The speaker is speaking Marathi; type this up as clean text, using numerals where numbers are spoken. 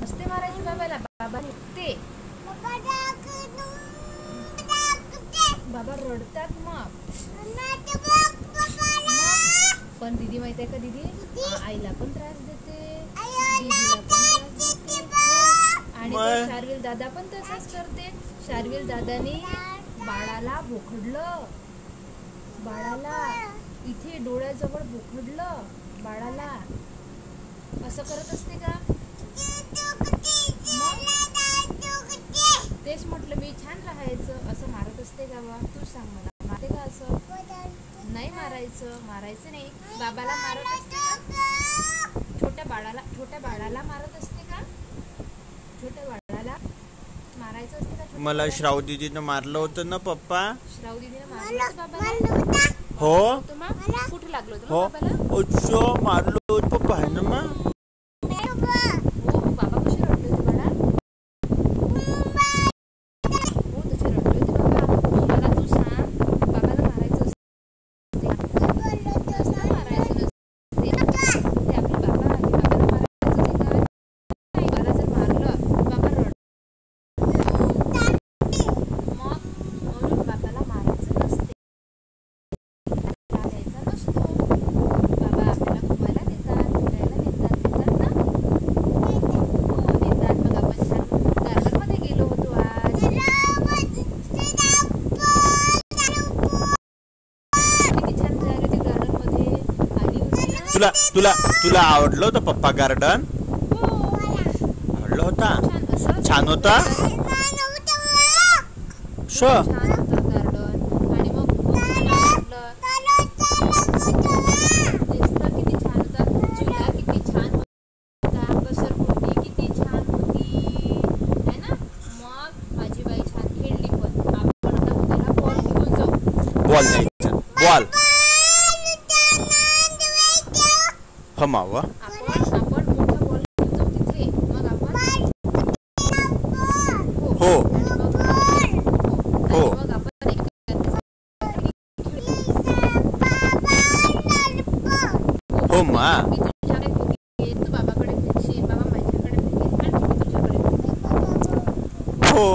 मस्ती मारायचं बाबाला. बाबा निघते, बाबा रडतात मग. पण दीदी माहिती आहे का, दीदी आईला पण त्रास देते, दीदीला पण त्रास देते. आणि शार्विल दादा पण तसंच करते. शार्विल दादाने बाळाला बोखडलं, बाळाला इथे डोळ्याजवळ बोखडलं बाळाला. असं करत असते का? तेच म्हटलं मी, छान राहायचं. असं मारत असते का बा? तू सांग मला, मारते का असं? नाही मारायचं, मारायचं नाही. बाबाला मारत असते का? छोट्या बाळाला मारत असते का? छोट्या बाळाला मारायचं असते का? मला श्राव दीदीनं मारलं होतं ना पप्पा. श्राव दीदीनं मारलं बाबाला? हो. कुठे लागलो होतं हो, बाबाला? अच्छा मारलं होतं पप्पा आहे ना मग. बाबा कशी रडले होते बाळा? हो तसे रडले होते बाबा. मला तू सांग, बाबाला मारायचं असते, मारायचं नसते. ते आपले बाबा आहे, बाबाला मारायचं नाही का? बाबाला जर मारलं बाबा रड, मग म्हणून बाबाला मारायचं नसते, द्यायचा नसतो. बाबा आपल्याला घुमायला नेतात, फिरायला नेतात ना. नेतात. मग आपण छान गार्डन मध्ये गेलो होतो आज. किती छान तयारी होती गार्डन मध्ये आली होती ना. तुला तुला तुला आवडलं होतं पप्पा गार्डन? आवडलं होता? छान होता? छान होता गार्डन. आणि मग खूप छान आवडलं. तेच तर, किती छान होता. झुला किती छान होता, घसरगुंडी किती छान होती है ना. मग माझी बाई छान खेळली. पण आपण आता उद्याला बॉल घेऊन जाऊ. बॉल न्यायचा, बॉल. हो मावा. आपण मोठा बॉल घेऊन जाऊ तिथे. मग आपण हो हो. मग आपण हो मा. मी तुझ्याकडे फेकेन, तू बाबाकडे फेकशील, बाबा माझ्याकडे फेकेन आणि मी तुझ्याकडे फेकेन. हो.